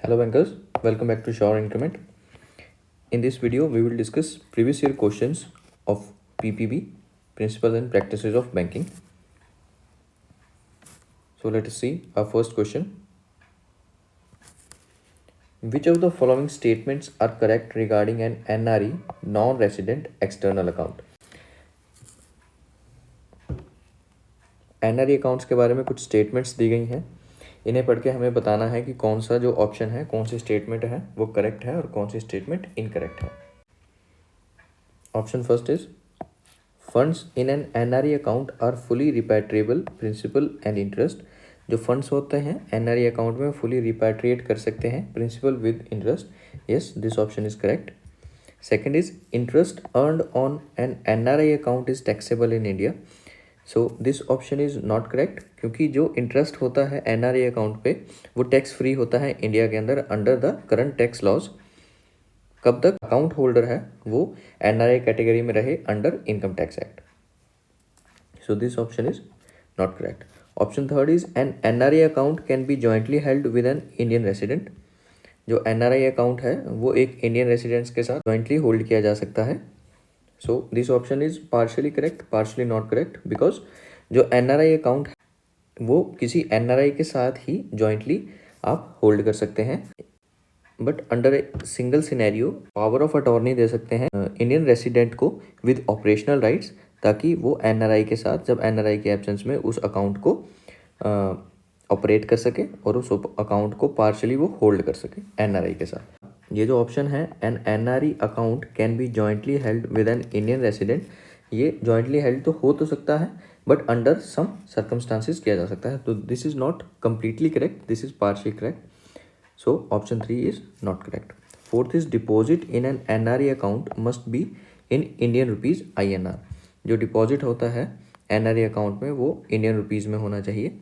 Hello bankers, welcome back to Sure Increment. In this video, we will discuss previous year questions of PPB, Principles and Practices of Banking. So let us see our first question. Which of the following statements are correct regarding an NRE, non-resident external account? NRE accounts के बारे में कुछ statements दी गई हैं. इन्हें पढ़ के हमें बताना है कि कौन सा जो ऑप्शन है, कौन सी स्टेटमेंट है वो करेक्ट है और कौन सी स्टेटमेंट इनकरेक्ट है. Option first is funds in an NRE account are fully repatriable principal and interest. जो फंड्स होते हैं एनआरई अकाउंट में फुली रिपैट्रिएट कर सकते हैं principal with interest. Yes, this option is correct. Second is interest earned on an NRE account is taxable in India. So this option is not correct, क्योंकि जो interest होता है NRE account पे वो tax free होता है India के अंदर under the current tax laws. कब तक अकाउंट होल्डर है वो एनआरआई कैटेगरी में रहे under income tax act. So this option is not correct. Option third is an NRI account can be jointly held with an Indian resident. जो NRI account है वो एक इंडियन रेसिडेंट्स के साथ जॉइंटली होल्ड किया जा सकता है. So this option is partially correct, partially not correct, because जो एनआरआई अकाउंट है वो किसी एनआरआई के साथ ही जॉइंटली आप होल्ड कर सकते हैं. But under a single scenario power of attorney दे सकते हैं इंडियन रेसिडेंट को विद ऑपरेशनल राइट्स, ताकि वो एनआरआई के साथ जब एनआरआई के एब्सेंस में उस अकाउंट को ऑपरेट कर सके और उस अकाउंट को पार्शली वो होल्ड कर सके एनआरआई के साथ. ये जो ऑप्शन है an NRE account can be jointly held with an Indian resident, ये जॉइंटली हेल्ड तो हो तो सकता है बट अंडर सम सर्कमस्टांसिस किया जा सकता है. तो this is not completely correct, this is partially correct. So option 3 is not correct. Fourth is deposit in an NRE account must be in Indian rupees INR. जो deposit होता है NRE account में वो इंडियन रुपीज़ में होना चाहिए.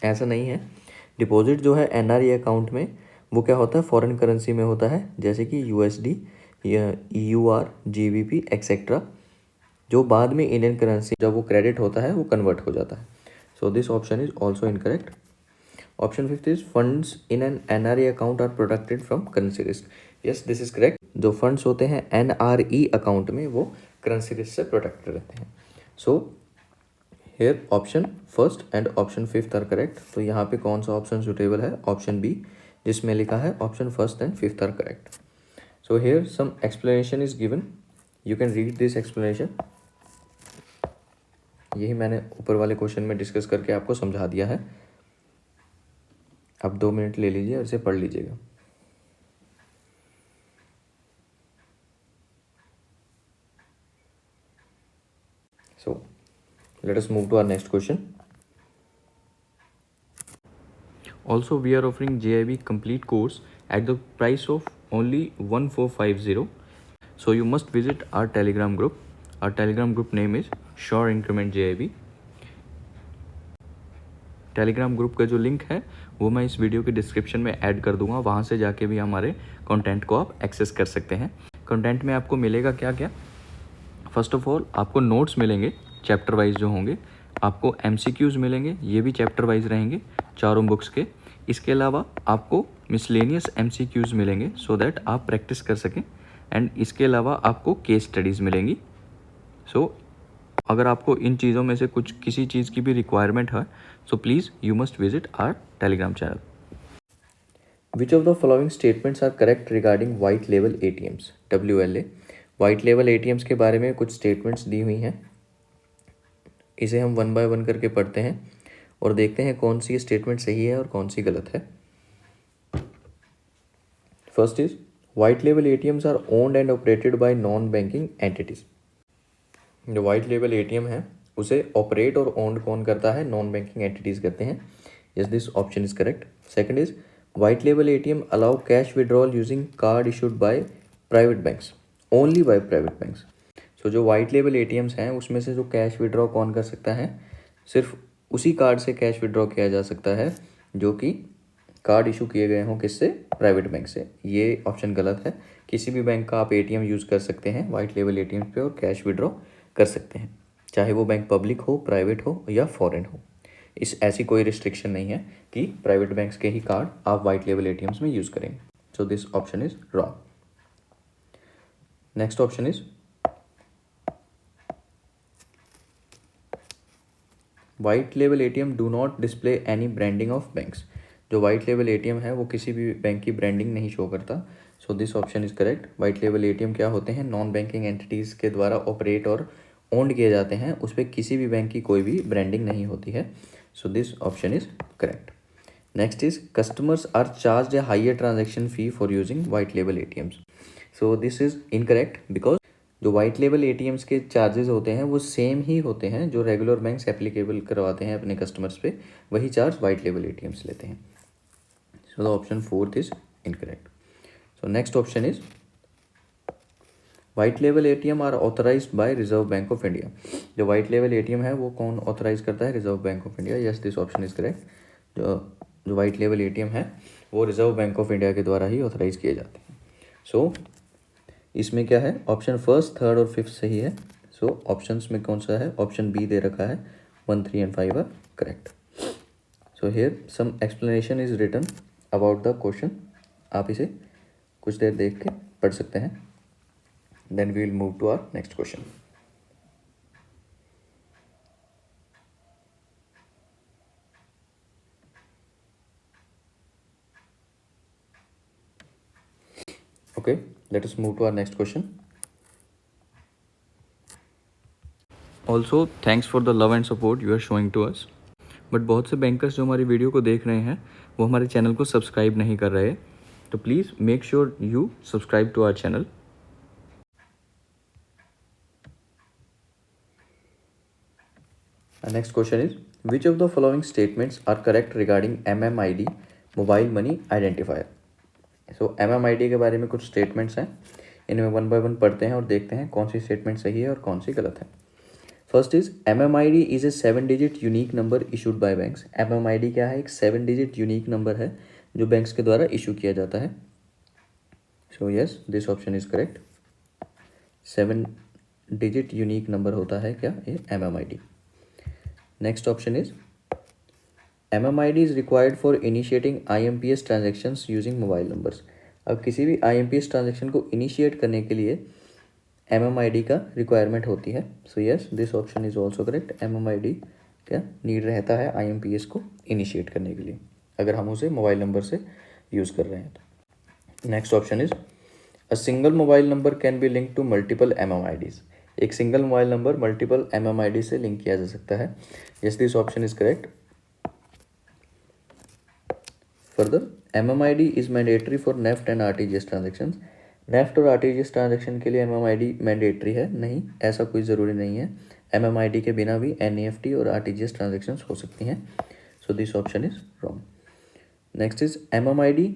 ऐसा नहीं है. डिपॉजिट जो है एनआरई अकाउंट में वो क्या होता है, फॉरेन करेंसी में होता है, जैसे कि यूएसडी या ईयूआर, जीबीपी एक्सेट्रा, जो बाद में इंडियन करेंसी जब वो क्रेडिट होता है वो कन्वर्ट हो जाता है. So this option is also incorrect. Option fifth is funds in an NRE account are protected from currency risk. Yes, this is correct. जो फंड्स होते हैं एनआरई अकाउंट में वो करेंसी रिस्क से प्रोटेक्टेड रहते हैं. So here option first and option fifth are correct. तो यहाँ पे कौन सा ऑप्शन सुटेबल है? ऑप्शन बी, जिसमें लिखा है option first and fifth are correct. So here some explanation is given, you can read this explanation. यही मैंने ऊपर वाले क्वेश्चन में डिस्कस करके आपको समझा दिया है. अब 2 मिनट ले लीजिए और इसे पढ़ लीजिएगा. So let us move to our next question. Also, we are offering JIB complete course at the price of only 1450. So you must visit our Telegram group. Our Telegram group name is Sure Increment JIB. Telegram group का जो link है वो मैं इस video के description में add कर दूंगा. वहाँ से जाके भी हमारे कंटेंट को आप एक्सेस कर सकते हैं. कंटेंट में आपको मिलेगा क्या क्या? फर्स्ट ऑफ ऑल आपको नोट्स मिलेंगे चैप्टर वाइज जो होंगे. आपको एमसीक्यूज़ मिलेंगे, ये भी चैप्टर वाइज रहेंगे चारों बुक्स के. इसके अलावा आपको मिसलेनियस एमसीक्यूज़ मिलेंगे सो दैट आप प्रैक्टिस कर सकें. एंड इसके अलावा आपको केस स्टडीज़ मिलेंगी. सो अगर आपको इन चीज़ों में से कुछ किसी चीज़ की भी रिक्वायरमेंट है so please you must visit our telegram channel. Which of the following statements are correct regarding white label ATMs? WLA white label ATMs के बारे में कुछ statements दी हुई हैं. इसे हम 1 by 1 करके पढ़ते हैं और देखते हैं कौन सी स्टेटमेंट सही है और कौन सी गलत है. First is white label ATMs are owned and operated by non-banking entities. जो white label ATM है उसे ऑपरेट और ओन्ड कौन करता है? नॉन बैंकिंग एंटिटीज करते हैं. Yes, this option is correct. Second is white label ATM allow cash withdrawal using card issued by private banks, only by private banks. So जो white label ATMs हैं उसमें से जो कैश विड्रॉ कौन कर सकता है? सिर्फ उसी कार्ड से कैश विड्रॉ किया जा सकता है जो कि कार्ड इशू किए गए हों. किससे? प्राइवेट बैंक से. ये ऑप्शन गलत है. किसी भी बैंक का आप एटीएम यूज़ कर सकते हैं वाइट लेबल एटीएम पे और कैश विड्रॉ कर सकते हैं, चाहे वो बैंक पब्लिक हो, प्राइवेट हो या फॉरेन हो. इस ऐसी कोई रिस्ट्रिक्शन नहीं है कि प्राइवेट बैंक्स के ही कार्ड आप वाइट लेबल एटीएम्स में यूज़ करेंगे. सो this option is wrong. Next option is white label ATM do not display any branding of banks. जो वाइट लेबल एटीएम है वो किसी भी बैंक की ब्रांडिंग नहीं शो करता. सो this option is correct. White label ATM क्या होते हैं? नॉन बैंकिंग एंटिटीज़ के द्वारा ऑपरेट और ओन्ड किए जाते हैं. उस पर किसी भी बैंक की कोई भी ब्रांडिंग नहीं होती है. So this option is correct. Next is customers are charge a higher transaction fee for using white label ATMs. So this is incorrect because जो वाइट लेबल एटीएम्स के चार्जेस होते हैं वो सेम ही होते हैं जो रेगुलर बैंक्स एप्लीकेबल करवाते हैं अपने कस्टमर्स पे, वही चार्ज वाइट लेबल एटीएम्स लेते हैं. So the option fourth is incorrect. So next option is white label ATM are authorised by Reserve Bank of India. जो वाइट लेबल एटीएम है वो कौन ऑथराइज करता है? Reserve Bank of India. Yes, this option is correct. जो white label ATM है वो reserve Bank of India के द्वारा ही ऑथराइज किए जाते हैं. सो इसमें क्या है? ऑप्शन फर्स्ट, थर्ड और फिफ्थ सही है. सो ऑप्शंस में कौन सा है? ऑप्शन बी दे रखा है. 1, 3 and 5 are correct. So here some explanation is written about the question. आप इसे कुछ देर देख के पढ़ सकते हैं. Then we will move to our next question. Okay, let us move to our next question. Also, thanks for the love and support you are showing to us. But बहुत से बैंकर्स जो हमारी वीडियो को देख रहे हैं वो हमारे चैनल को सब्सक्राइब नहीं कर रहे, तो please make sure you subscribe to our channel. Next question is which of the following statements are correct regarding MMID mobile money identifier. सो MMID के बारे में कुछ स्टेटमेंट्स हैं, इनमें 1 बाय 1 पढ़ते हैं और देखते हैं कौन सी स्टेटमेंट सही है और कौन सी गलत है. First is MMID is a 7 digit unique number issued by banks. MMID क्या है? एक 7 डिजिट यूनिक नंबर है जो बैंक्स के द्वारा इशू किया जाता है. So yes, this option is correct. 7 digit unique number होता है क्या? ये MMID. Next option is MMID is required for initiating IMPS transactions using mobile numbers. अब किसी भी IMPS ट्रांजेक्शन को इनिशिएट करने के लिए MMID का रिक्वायरमेंट होती है. So yes, this option is also correct. MMID क्या नीड रहता है IMPS को इनिशिएट करने के लिए, अगर हम उसे मोबाइल नंबर से यूज़ कर रहे हैं तो. Next option is a single mobile number can be link to multiple MMIDs. एक single mobile number multiple MMID से लिंक किया जा सकता है. Yes, this option is correct. Further, MMID is mandatory for NEFT and RTGS transactions. NEFT और RTGS transaction के लिए MMID mandatory है? नहीं, ऐसा कोई ज़रूरी नहीं है. MMID के बिना भी NEFT और RTGS ट्रांजेक्शन्स हो सकती हैं. सो this option is wrong. Next is MMID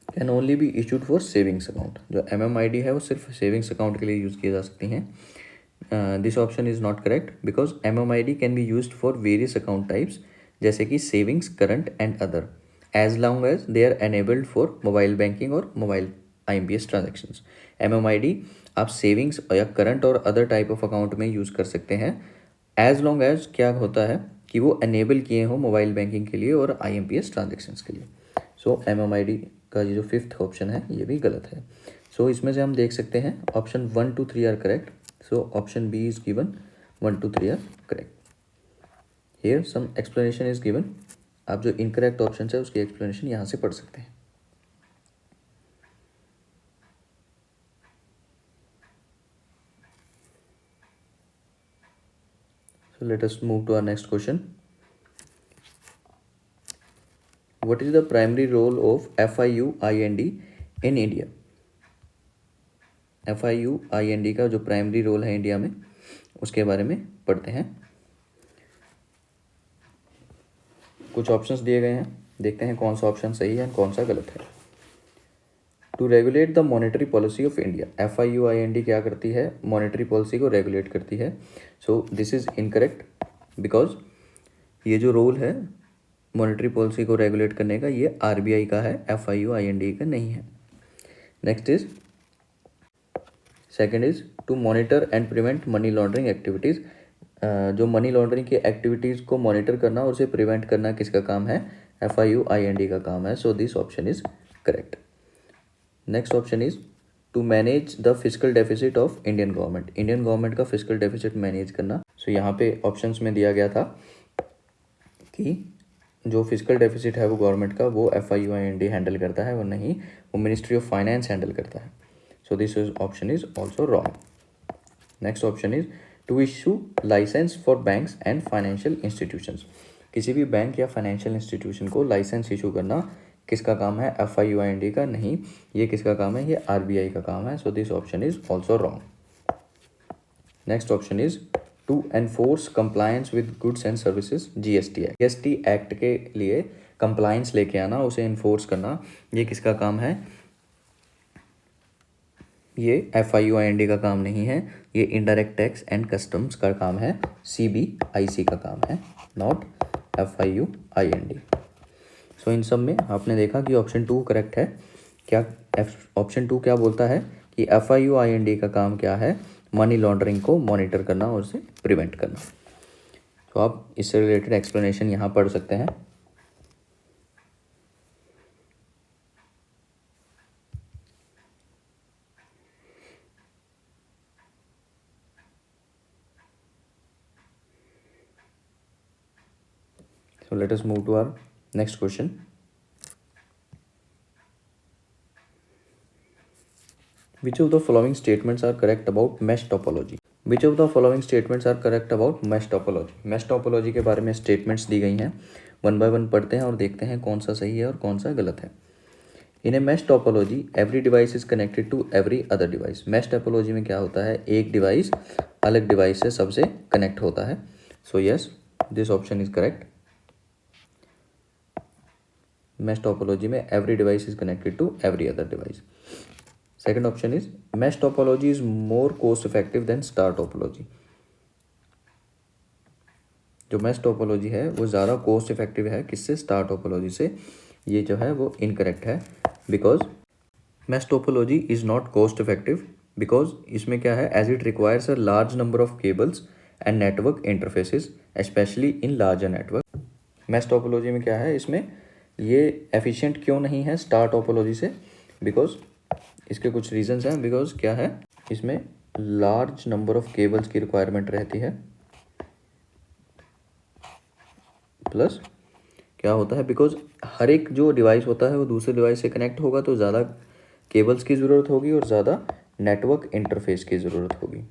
can only be issued for savings account. जो MMID है वो सिर्फ सेविंग्स अकाउंट के लिए यूज़ की जा सकती हैं. This option is not correct because MMID can be used for various account types जैसे कि savings, current and other, as long as they are enabled for mobile banking और मोबाइल IMPS ट्रांजेक्शन्स. MMID आप savings या current और other type of account में use कर सकते हैं एज लॉन्ग एज क्या होता है कि वो एनेबल किए हों मोबाइल बैंकिंग के लिए और IMPS ट्रांजेक्शन्स के लिए. सो MMID का ये जो फिफ्थ ऑप्शन है ये भी गलत है. सो इसमें से हम देख सकते हैं option 1, 2, 3 are correct. So option B is given 1, 2, 3 are correct. Here some explanation is given. आप जो इनकरेक्ट ऑप्शन है उसकी एक्सप्लेनेशन यहाँ से पढ़ सकते हैं. So let us move to our next question. What is the primary role of FIU-IND in India? FIU-IND का जो प्राइमरी रोल है इंडिया में उसके बारे में पढ़ते हैं. कुछ ऑप्शंस दिए गए हैं, देखते हैं कौन सा ऑप्शन सही है कौन सा गलत है. To regulate the monetary policy of India. FIU-IND क्या करती है? मॉनेटरी पॉलिसी को रेगुलेट करती है. So this is incorrect because ये जो रोल है मॉनेटरी पॉलिसी को रेगुलेट करने का ये RBI का है, FIU-IND का नहीं है. Next is second is to monitor and prevent money laundering activities. जो मनी लॉन्ड्रिंग की एक्टिविटीज़ को मॉनिटर करना और उसे प्रिवेंट करना किसका काम है? FIUIND का काम है. So this option is correct. Next option is to manage the physical deficit of Indian government. Indian government का फिजिकल डेफिसिट मैनेज करना. सो यहाँ पे ऑप्शंस में दिया गया था कि जो फिजिकल डेफिसिट है वो गवर्नमेंट का वो FIUIND हैंडल करता है, वो नहीं, वो मिनिस्ट्री ऑफ फाइनेंस हैंडल करता है. So this option is also wrong. Next option is to issue licence for banks and financial institutions. किसी भी बैंक या फाइनेंशियल इंस्टीट्यूशन को लाइसेंस इशू करना किसका काम है? FIUIND का नहीं. ये किसका काम है? ये RBI का काम है. So this option is also wrong. Next option is to enforce compliance with goods and services GST act. GST act के लिए कंप्लायंस लेके आना, उसे इन्फोर्स करना, ये किसका काम है? ये FIUIND का काम नहीं है. ये इनडायरेक्ट टैक्स एंड कस्टम्स का काम है, CBIC का काम है, नॉट FIUIND. सो इन सब में आपने देखा कि ऑप्शन 2 करेक्ट है. क्या ऑप्शन 2 क्या बोलता है कि FIUIND का काम क्या है? मनी लॉन्ड्रिंग को मॉनिटर करना और उसे प्रिवेंट करना. तो आप इससे रिलेटेड एक्सप्लेनेशन यहाँ पढ़ सकते हैं. So let us move to our next question. Which of the following statements are correct about mesh topology? Which of the following statements are correct about mesh topology? mesh topology के बारे में statements दी गई हैं. One by one पढ़ते हैं और देखते हैं कौन सा सही है और कौन सा गलत है. इन ए mesh topology every device is connected to every other device. mesh topology में क्या होता है? एक डिवाइस अलग डिवाइस से सबसे कनेक्ट होता है. So yes, this option is correct. mesh topology में every device is connected to every other device. Second option is mesh topology is more cost effective than star topology. जो mesh topology है वो ज़्यादा cost effective है किससे? star topology से. ये जो है वो incorrect है because mesh topology is not cost effective because इसमें क्या है? as it requires a large number of cables and network interfaces especially in larger network. mesh topology में क्या है? इसमें ये एफिशिएंट क्यों नहीं है स्टार टोपोलॉजी से? बिकॉज इसके कुछ रीजंस हैं. बिकॉज क्या है? इसमें लार्ज नंबर ऑफ केबल्स की रिक्वायरमेंट रहती है. प्लस क्या होता है? बिकॉज हर एक जो डिवाइस होता है वो दूसरे डिवाइस से कनेक्ट होगा तो ज़्यादा केबल्स की ज़रूरत होगी और ज़्यादा नेटवर्क इंटरफेस की ज़रूरत होगी.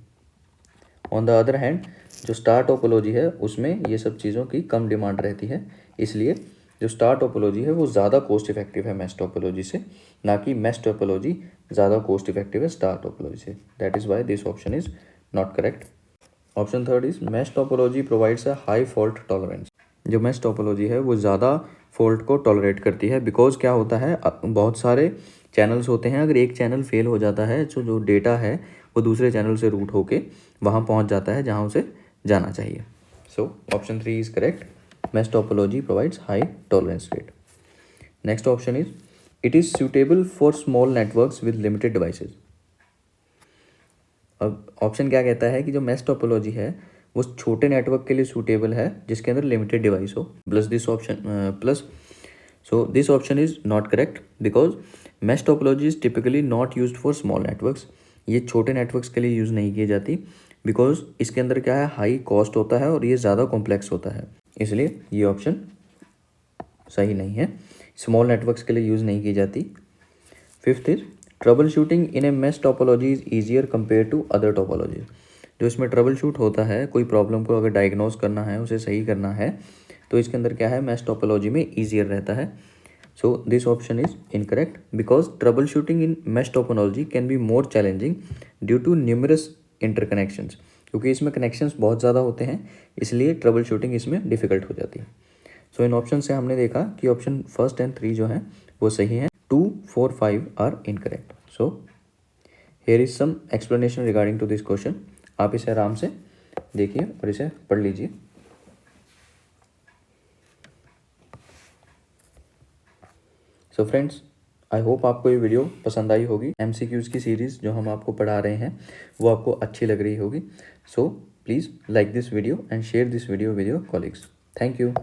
ऑन द अदर हैंड जो स्टार टोपोलॉजी है उसमें ये सब चीज़ों की कम डिमांड रहती है. इसलिए जो स्टार टोपोलॉजी है वो ज़्यादा कॉस्ट इफेक्टिव है मेश टोपोलॉजी से, ना कि मेश टोपोलॉजी ज़्यादा कॉस्ट इफेक्टिव है स्टार टोपोलॉजी से. That is why this option is not correct. Option third is mesh topology provides a high fault tolerance. जो मेश टोपोलॉजी है वो ज़्यादा फॉल्ट को टॉलरेट करती है. बिकॉज क्या होता है? बहुत सारे चैनल्स होते हैं. अगर एक चैनल फेल हो जाता है तो जो डेटा है वो दूसरे चैनल से रूट होके वहाँ पहुँच जाता है जहाँ उसे जाना चाहिए. So option 3 is correct. mesh topology provides high tolerance rate. Next option is it is suitable for small networks with limited devices. अब ऑप्शन क्या कहता है कि जो mesh topology है वो छोटे नेटवर्क के लिए सूटेबल है जिसके अंदर लिमिटेड डिवाइस हो. Plus this option plus so this option is not correct because mesh topology is typically not used for small networks. ये छोटे नेटवर्क्स के लिए यूज़ नहीं की जाती बिकॉज इसके अंदर क्या है? हाई कॉस्ट होता है और ये ज़्यादा कॉम्प्लेक्स होता है. इसलिए ये ऑप्शन सही नहीं है. स्मॉल नेटवर्क्स के लिए यूज़ नहीं की जाती. Fifth is troubleshooting in a mesh topology is easier compare to other topologies. जो इसमें ट्रबल शूट होता है, कोई प्रॉब्लम को अगर डायग्नोज करना है, उसे सही करना है, तो इसके अंदर क्या है? मेश टोपोलॉजी में ईजियर रहता है. So this option is incorrect because troubleshooting in mesh topology can be more challenging due to numerous interconnections. क्योंकि इसमें कनेक्शंस बहुत ज़्यादा होते हैं इसलिए ट्रबल शूटिंग इसमें डिफ़िकल्ट हो जाती है. सो इन ऑप्शन से हमने देखा कि ऑप्शन फर्स्ट एंड 3 जो हैं वो सही हैं. 2, 4, 5 are incorrect. So here is some explanation regarding to this question. आप इसे आराम से देखिए और इसे पढ़ लीजिए. सो फ्रेंड्स, आई होप आपको ये वीडियो पसंद आई होगी. MCQs की सीरीज़ जो हम आपको पढ़ा रहे हैं वो आपको अच्छी लग रही होगी. सो Please like this video and share this video with your colleagues. Thank you.